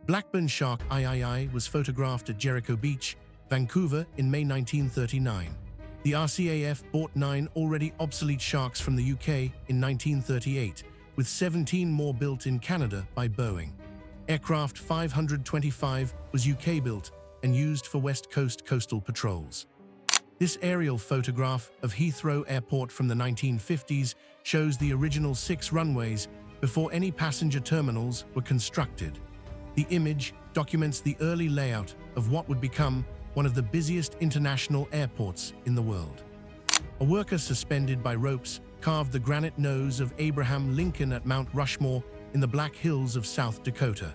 Blackburn shark III was photographed at Jericho Beach, Vancouver in May 1939. The RCAF bought 9 already obsolete sharks from the UK in 1938, with 17 more built in Canada by Boeing. Aircraft 525 was UK-built and used for West Coast coastal patrols. This aerial photograph of Heathrow Airport from the 1950s shows the original 6 runways before any passenger terminals were constructed. The image documents the early layout of what would become one of the busiest international airports in the world. A worker suspended by ropes carved the granite nose of Abraham Lincoln at Mount Rushmore in the Black Hills of South Dakota.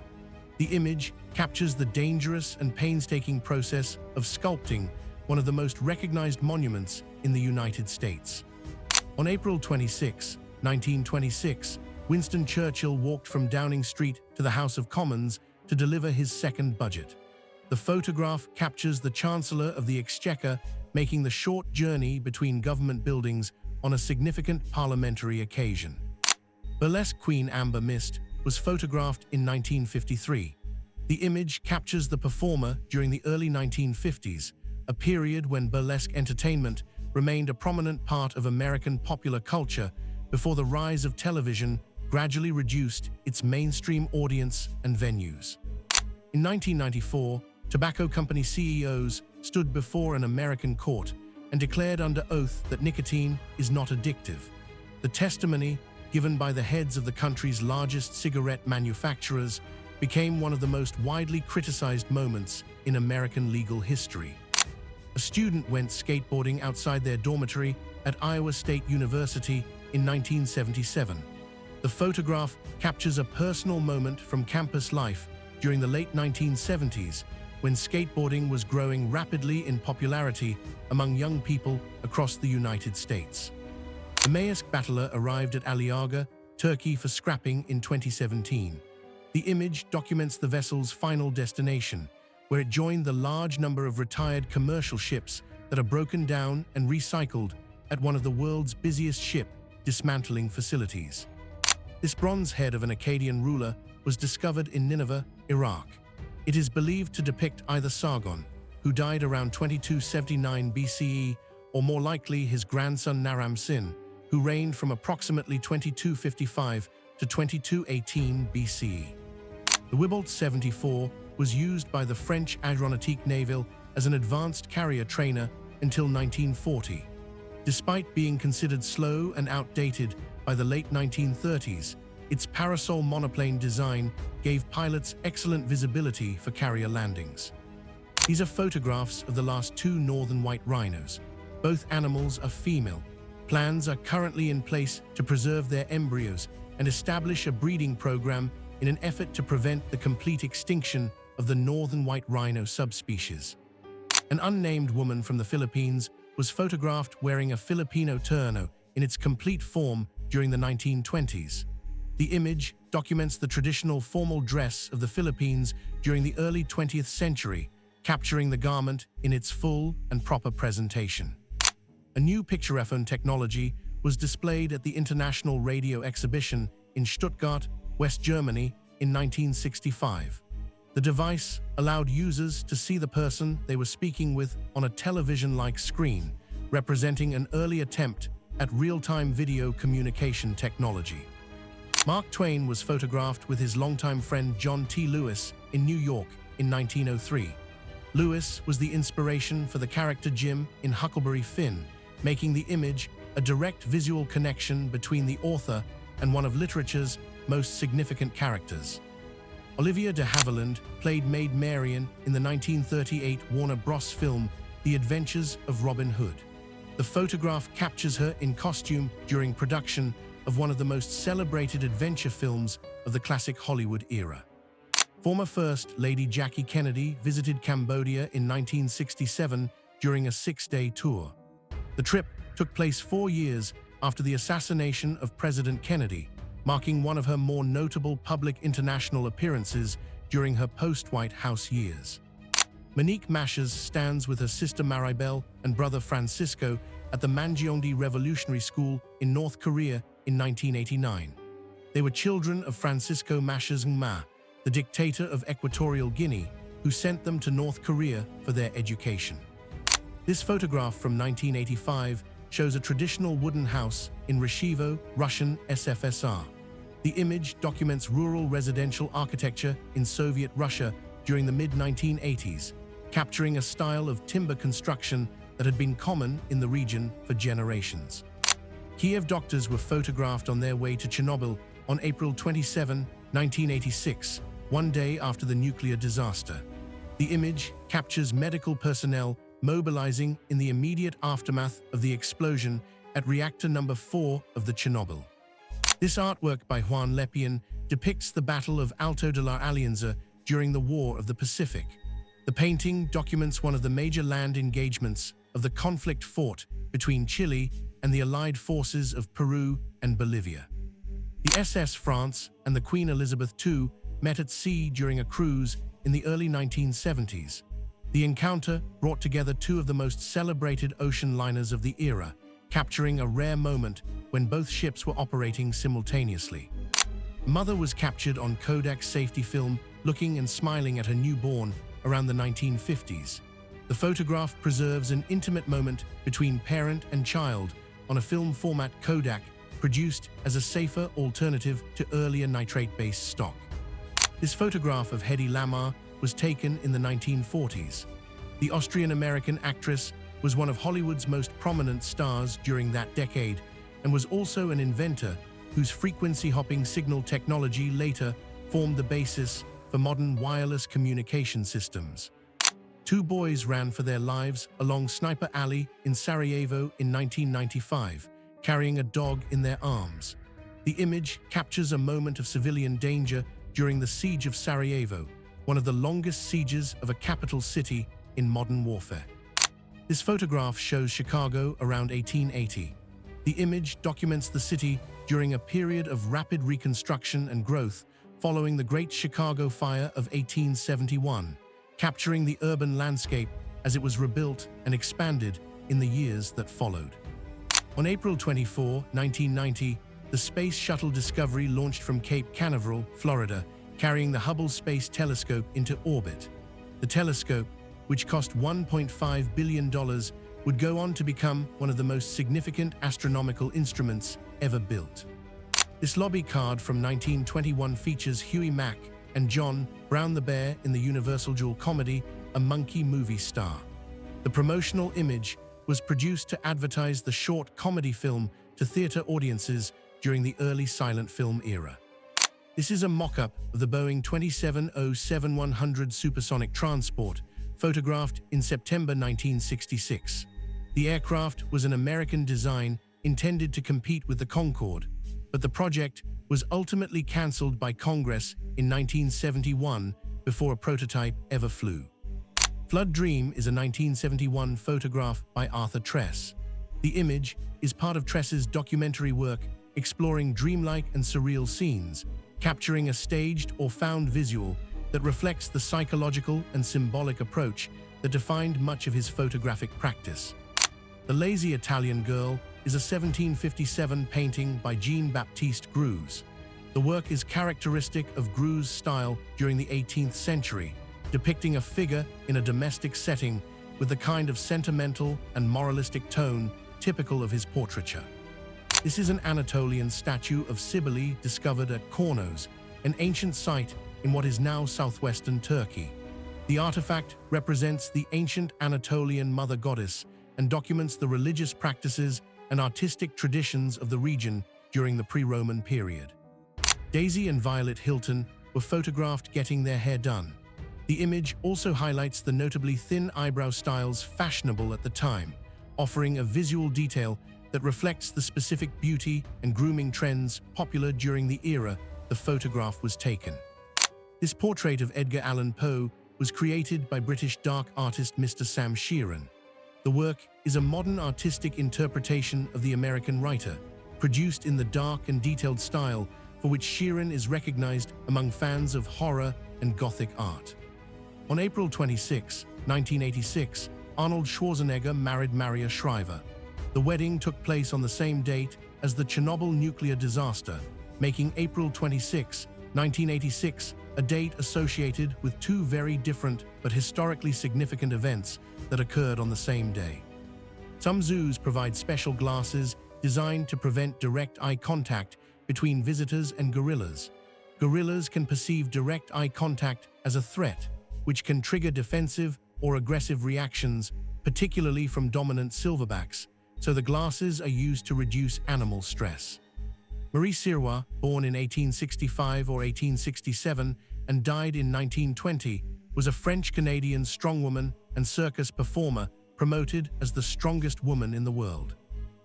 The image captures the dangerous and painstaking process of sculpting one of the most recognized monuments in the United States. On April 26, 1926, Winston Churchill walked from Downing Street to the House of Commons to deliver his second budget. The photograph captures the Chancellor of the Exchequer making the short journey between government buildings on a significant parliamentary occasion. Burlesque Queen Amber Mist was photographed in 1953. The image captures the performer during the early 1950s, a period when burlesque entertainment remained a prominent part of American popular culture before the rise of television gradually reduced its mainstream audience and venues. In 1994, tobacco company CEOs stood before an American court and declared under oath that nicotine is not addictive. The testimony, given by the heads of the country's largest cigarette manufacturers, became one of the most widely criticized moments in American legal history. A student went skateboarding outside their dormitory at Iowa State University in 1977. The photograph captures a personal moment from campus life during the late 1970s, when skateboarding was growing rapidly in popularity among young people across the United States. The Maersk Battler arrived at Aliaga, Turkey for scrapping in 2017. The image documents the vessel's final destination, where it joined the large number of retired commercial ships that are broken down and recycled at one of the world's busiest ship dismantling facilities. This bronze head of an Akkadian ruler was discovered in Nineveh, Iraq. It is believed to depict either Sargon, who died around 2279 BCE, or more likely his grandson Naram-Sin, who reigned from approximately 2255 to 2218 BCE. The Wibolt 74 was used by the French Aéronautique Navale as an advanced carrier trainer until 1940. Despite being considered slow and outdated by the late 1930s, its parasol monoplane design gave pilots excellent visibility for carrier landings. These are photographs of the last 2 northern white rhinos. Both animals are female. Plans are currently in place to preserve their embryos and establish a breeding program in an effort to prevent the complete extinction of the northern white rhino subspecies. An unnamed woman from the Philippines was photographed wearing a Filipino terno in its complete form during the 1920s. The image documents the traditional formal dress of the Philippines during the early 20th century, capturing the garment in its full and proper presentation. A new picturephone technology was displayed at the International Radio Exhibition in Stuttgart, West Germany, in 1965. The device allowed users to see the person they were speaking with on a television-like screen, representing an early attempt at real-time video communication technology. Mark Twain was photographed with his longtime friend John T. Lewis in New York in 1903. Lewis was the inspiration for the character Jim in Huckleberry Finn, making the image a direct visual connection between the author and one of literature's most significant characters. Olivia de Havilland played Maid Marian in the 1938 Warner Bros. Film The Adventures of Robin Hood. The photograph captures her in costume during production of one of the most celebrated adventure films of the classic Hollywood era. Former First Lady Jackie Kennedy visited Cambodia in 1967 during a 6-day tour. The trip took place 4 years after the assassination of President Kennedy, marking one of her more notable public international appearances during her post-White House years. Monique Mashes stands with her sister Maribel and brother Francisco at the Manjeongdae Revolutionary School in North Korea in 1989. They were children of Francisco Mashes Ma, the dictator of Equatorial Guinea, who sent them to North Korea for their education. This photograph from 1985 shows a traditional wooden house in Reshivo, Russian SFSR. The image documents rural residential architecture in Soviet Russia during the mid-1980s, capturing a style of timber construction that had been common in the region for generations. Kiev doctors were photographed on their way to Chernobyl on April 27, 1986, one day after the nuclear disaster. The image captures medical personnel mobilizing in the immediate aftermath of the explosion at reactor number 4 of the Chernobyl. This artwork by Juan Lepian depicts the Battle of Alto de la Alianza during the War of the Pacific. The painting documents one of the major land engagements of the conflict fought between Chile and the allied forces of Peru and Bolivia. The SS France and the Queen Elizabeth II met at sea during a cruise in the early 1970s. The encounter brought together two of the most celebrated ocean liners of the era, capturing a rare moment when both ships were operating simultaneously. Mother was captured on Kodak safety film looking and smiling at her newborn around the 1950s. The photograph preserves an intimate moment between parent and child on a film format Kodak, produced as a safer alternative to earlier nitrate-based stock. This photograph of Hedy Lamarr was taken in the 1940s. The Austrian-American actress was one of Hollywood's most prominent stars during that decade and was also an inventor whose frequency-hopping signal technology later formed the basis for modern wireless communication systems. Two boys ran for their lives along Sniper Alley in Sarajevo in 1995, carrying a dog in their arms. The image captures a moment of civilian danger during the Siege of Sarajevo, one of the longest sieges of a capital city in modern warfare. This photograph shows Chicago around 1880. The image documents the city during a period of rapid reconstruction and growth following the Great Chicago Fire of 1871, capturing the urban landscape as it was rebuilt and expanded in the years that followed. On April 24, 1990, the Space Shuttle Discovery launched from Cape Canaveral, Florida, carrying the Hubble Space Telescope into orbit. The telescope, which cost $1.5 billion, would go on to become one of the most significant astronomical instruments ever built. This lobby card from 1921 features Huey Mack and John Brown the Bear in the Universal dual comedy A Monkey Movie Star. The promotional image was produced to advertise the short comedy film to theater audiences during the early silent film era. This is a mock-up of the Boeing 707-100 supersonic transport, photographed in September 1966. The aircraft was an American design intended to compete with the Concorde, but the project was ultimately cancelled by Congress in 1971 before a prototype ever flew. Flood Dream is a 1971 photograph by Arthur Tress. The image is part of Tress's documentary work exploring dreamlike and surreal scenes, capturing a staged or found visual that reflects the psychological and symbolic approach that defined much of his photographic practice. The Lazy Italian Girl is a 1757 painting by Jean-Baptiste Greuze. The work is characteristic of Greuze's style during the 18th century, depicting a figure in a domestic setting with the kind of sentimental and moralistic tone typical of his portraiture. This is an Anatolian statue of Cybele discovered at Kornos, an ancient site in what is now southwestern Turkey. The artifact represents the ancient Anatolian mother goddess and documents the religious practices and artistic traditions of the region during the pre-Roman period. Daisy and Violet Hilton were photographed getting their hair done. The image also highlights the notably thin eyebrow styles fashionable at the time, offering a visual detail that reflects the specific beauty and grooming trends popular during the era the photograph was taken. This portrait of Edgar Allan Poe was created by British dark artist Mr. Sam Sheeran. The work is a modern artistic interpretation of the American writer, produced in the dark and detailed style for which Sheeran is recognized among fans of horror and Gothic art. On April 26, 1986, Arnold Schwarzenegger married Maria Shriver. The wedding took place on the same date as the Chernobyl nuclear disaster, making April 26, 1986, a date associated with two very different but historically significant events that occurred on the same day. Some zoos provide special glasses designed to prevent direct eye contact between visitors and gorillas. Gorillas can perceive direct eye contact as a threat, which can trigger defensive or aggressive reactions, particularly from dominant silverbacks, so the glasses are used to reduce animal stress. Marie Sirois, born in 1865 or 1867 and died in 1920, was a French-Canadian strongwoman and circus performer promoted as the strongest woman in the world.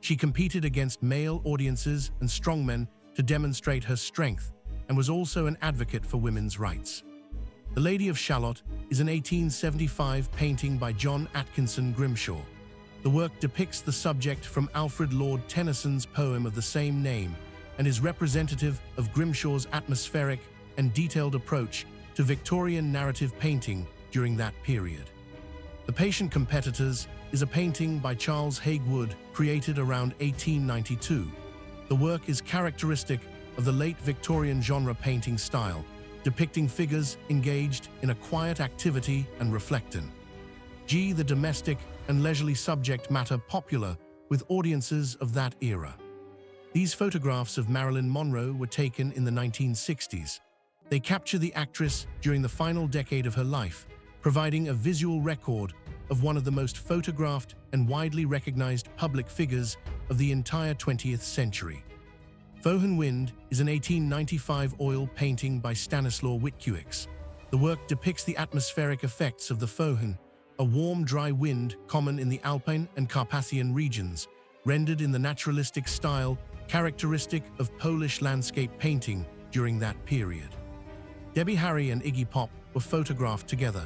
She competed against male audiences and strongmen to demonstrate her strength and was also an advocate for women's rights. The Lady of Shalott is an 1875 painting by John Atkinson Grimshaw. The work depicts the subject from Alfred Lord Tennyson's poem of the same name and is representative of Grimshaw's atmospheric and detailed approach to Victorian narrative painting during that period. The Patient Competitors is a painting by Charles Haig Wood created around 1892. The work is characteristic of the late Victorian genre painting style, depicting figures engaged in a quiet activity and reflecting. The domestic and leisurely subject matter popular with audiences of that era. These photographs of Marilyn Monroe were taken in the 1960s. They capture the actress during the final decade of her life, providing a visual record of one of the most photographed and widely recognized public figures of the entire 20th century. Fohn Wind is an 1895 oil painting by Stanislaw Witkiewicz. The work depicts the atmospheric effects of the Fohn, a warm, dry wind common in the Alpine and Carpathian regions, rendered in the naturalistic style characteristic of Polish landscape painting during that period. Debbie Harry and Iggy Pop were photographed together.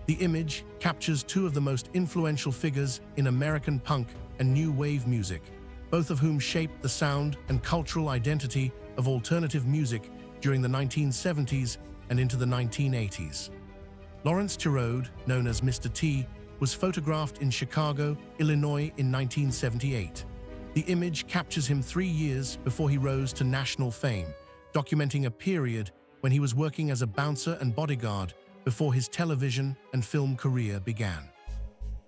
The image captures two of the most influential figures in American punk and new wave music, both of whom shaped the sound and cultural identity of alternative music during the 1970s and into the 1980s. Lawrence Tirode, known as Mr. T, was photographed in Chicago, Illinois in 1978. The image captures him 3 years before he rose to national fame, documenting a period when he was working as a bouncer and bodyguard before his television and film career began.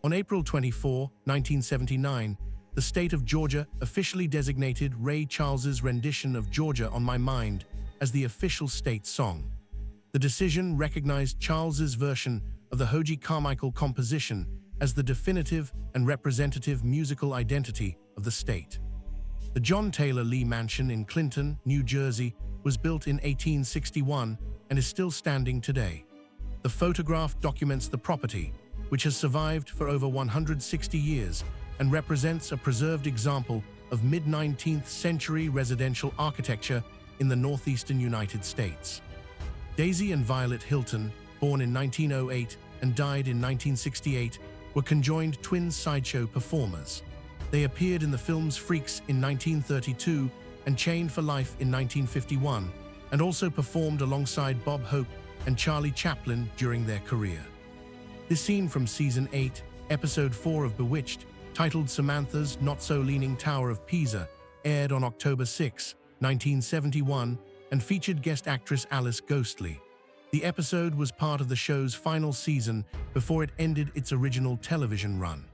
On April 24, 1979, the state of Georgia officially designated Ray Charles's rendition of Georgia on My Mind as the official state song. The decision recognized Charles's version of the Hoagy Carmichael composition as the definitive and representative musical identity of the state. The John Taylor Lee Mansion in Clinton, New Jersey, was built in 1861 and is still standing today. The photograph documents the property, which has survived for over 160 years and represents a preserved example of mid-19th century residential architecture in the northeastern United States. Daisy and Violet Hilton, born in 1908 and died in 1968, were conjoined twin sideshow performers. They appeared in the films Freaks in 1932 and Chained for Life in 1951, and also performed alongside Bob Hope and Charlie Chaplin during their career. This scene from Season 8, Episode 4 of Bewitched, titled Samantha's Not-So-Leaning Tower of Pisa, aired on October 6, 1971, and featured guest actress Alice Ghostly. The episode was part of the show's final season before it ended its original television run.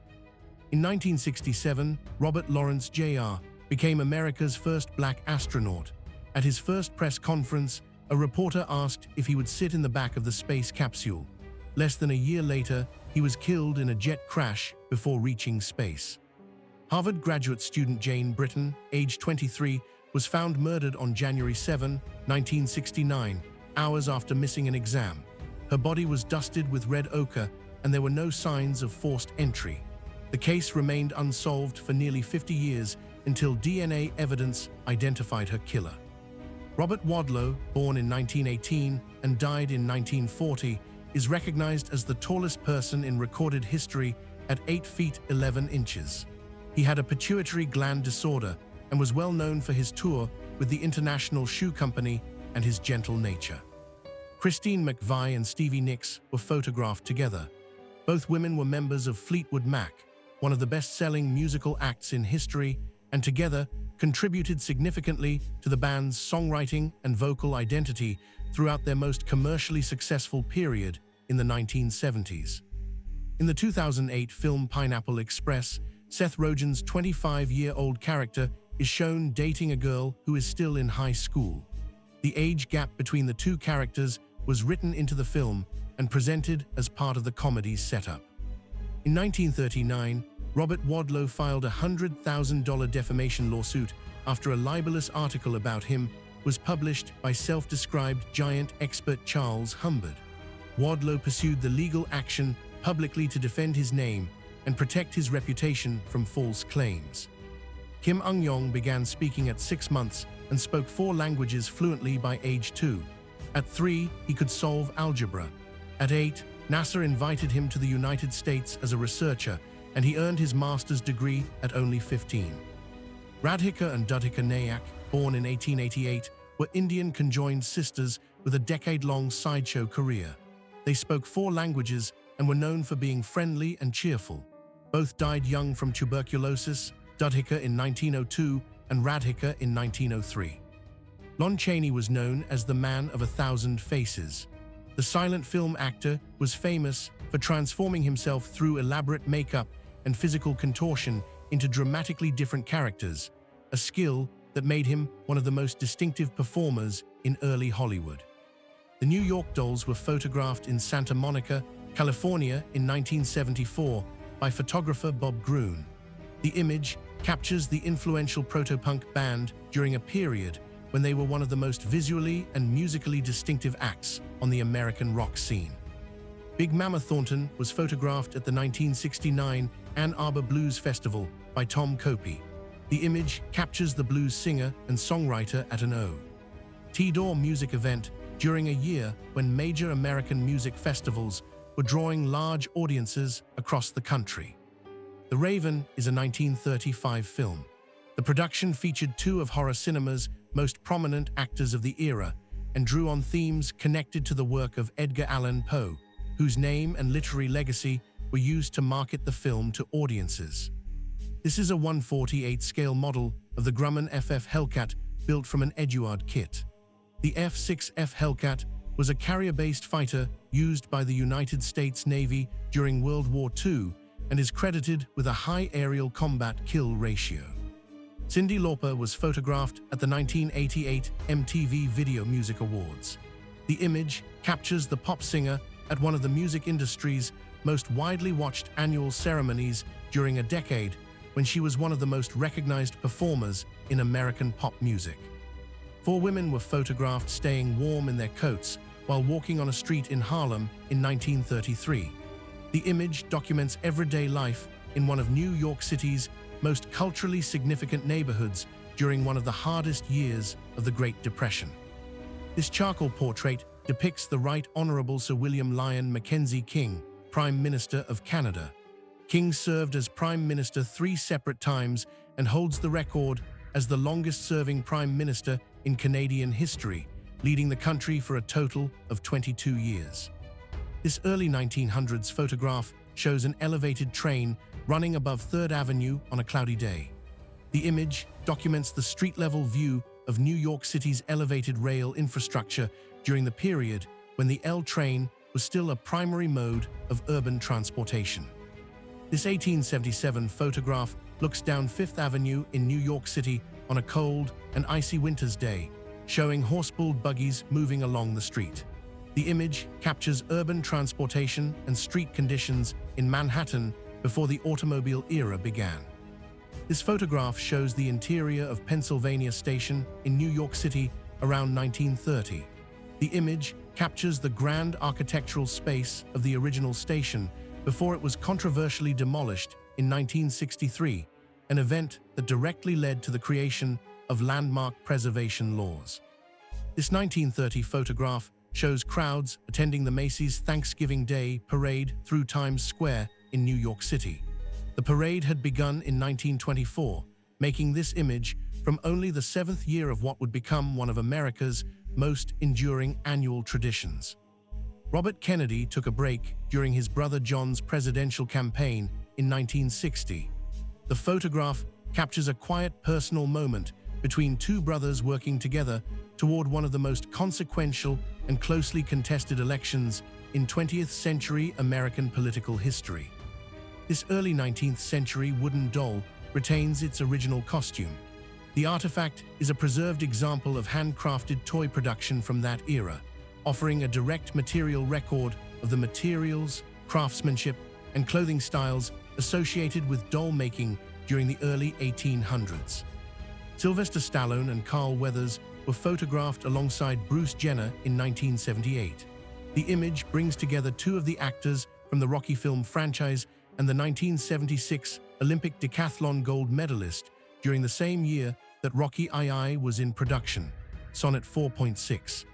In 1967, Robert Lawrence Jr. became America's first black astronaut. At his first press conference, a reporter asked if he would sit in the back of the space capsule. Less than a year later, he was killed in a jet crash before reaching space. Harvard graduate student Jane Britton, age 23, was found murdered on January 7, 1969, hours after missing an exam. Her body was dusted with red ochre, and there were no signs of forced entry. The case remained unsolved for nearly 50 years until DNA evidence identified her killer. Robert Wadlow, born in 1918 and died in 1940, is recognized as the tallest person in recorded history at 8 feet 11 inches. He had a pituitary gland disorder and was well known for his tour with the International Shoe Company and his gentle nature. Christine McVie and Stevie Nicks were photographed together. Both women were members of Fleetwood Mac, one of the best-selling musical acts in history, and together contributed significantly to the band's songwriting and vocal identity throughout their most commercially successful period in the 1970s. In the 2008 film Pineapple Express, Seth Rogen's 25-year-old character is shown dating a girl who is still in high school. The age gap between the two characters was written into the film and presented as part of the comedy's setup. In 1939, Robert Wadlow filed a $100,000 defamation lawsuit after a libelous article about him was published by self-described giant expert Charles Humbard. Wadlow pursued the legal action publicly to defend his name and protect his reputation from false claims. Kim Eung-yong began speaking at 6 months and spoke 4 languages fluently by age 2. At 3, he could solve algebra. At 8, NASA invited him to the United States as a researcher, and he earned his master's degree at only 15. Radhika and Dudhika Nayak, born in 1888, were Indian conjoined sisters with a decade-long sideshow career. They spoke 4 languages and were known for being friendly and cheerful. Both died young from tuberculosis, Dudhika in 1902 and Radhika in 1903. Lon Chaney was known as the Man of 1,000 Faces. The silent film actor was famous for transforming himself through elaborate makeup and physical contortion into dramatically different characters, a skill that made him one of the most distinctive performers in early Hollywood. The New York Dolls were photographed in Santa Monica, California in 1974 by photographer Bob Gruen. The image captures the influential proto-punk band during a period when they were one of the most visually and musically distinctive acts on the American rock scene. Big Mama Thornton was photographed at the 1969 Ann Arbor Blues Festival by Tom Copey. The image captures the blues singer and songwriter at an outdoor music event during a year when major American music festivals were drawing large audiences across the country. The Raven is a 1935 film. The production featured 2 of horror cinema's most prominent actors of the era and drew on themes connected to the work of Edgar Allan Poe, whose name and literary legacy were used to market the film to audiences. This is a 1/48 scale model of the Grumman FF Hellcat built from an Eduard kit. The F-6F Hellcat was a carrier-based fighter used by the United States Navy during World War II and is credited with a high aerial combat kill ratio. Cyndi Lauper was photographed at the 1988 MTV Video Music Awards. The image captures the pop singer at one of the music industry's most widely watched annual ceremonies during a decade when she was one of the most recognized performers in American pop music. 4 women were photographed staying warm in their coats while walking on a street in Harlem in 1933. The image documents everyday life in one of New York City's most culturally significant neighborhoods during one of the hardest years of the Great Depression. This charcoal portrait depicts the Right Honorable Sir William Lyon Mackenzie King, Prime Minister of Canada. King served as Prime Minister 3 separate times and holds the record as the longest-serving Prime Minister in Canadian history, leading the country for a total of 22 years. This early 1900s photograph shows an elevated train running above 3rd Avenue on a cloudy day. The image documents the street-level view of New York City's elevated rail infrastructure during the period when the L train was still a primary mode of urban transportation. This 1877 photograph looks down 5th Avenue in New York City on a cold and icy winter's day, showing horse-pulled buggies moving along the street. The image captures urban transportation and street conditions in Manhattan before the automobile era began. This photograph shows the interior of Pennsylvania Station in New York City around 1930. The image captures the grand architectural space of the original station before it was controversially demolished in 1963, an event that directly led to the creation of landmark preservation laws. This 1930 photograph shows crowds attending the Macy's Thanksgiving Day Parade through Times Square in New York City. The parade had begun in 1924, making this image from only the 7th year of what would become one of America's most enduring annual traditions. Robert Kennedy took a break during his brother John's presidential campaign in 1960. The photograph captures a quiet personal moment between two brothers working together toward one of the most consequential and closely contested elections in 20th century American political history. This early 19th century wooden doll retains its original costume. The artifact is a preserved example of handcrafted toy production from that era, offering a direct material record of the materials, craftsmanship, and clothing styles associated with doll making during the early 1800s. Sylvester Stallone and Carl Weathers were photographed alongside Bruce Jenner in 1978. The image brings together two of the actors from the Rocky film franchise and the 1976 Olympic decathlon gold medalist during the same year that Rocky II was in production. Sonnet 4.6.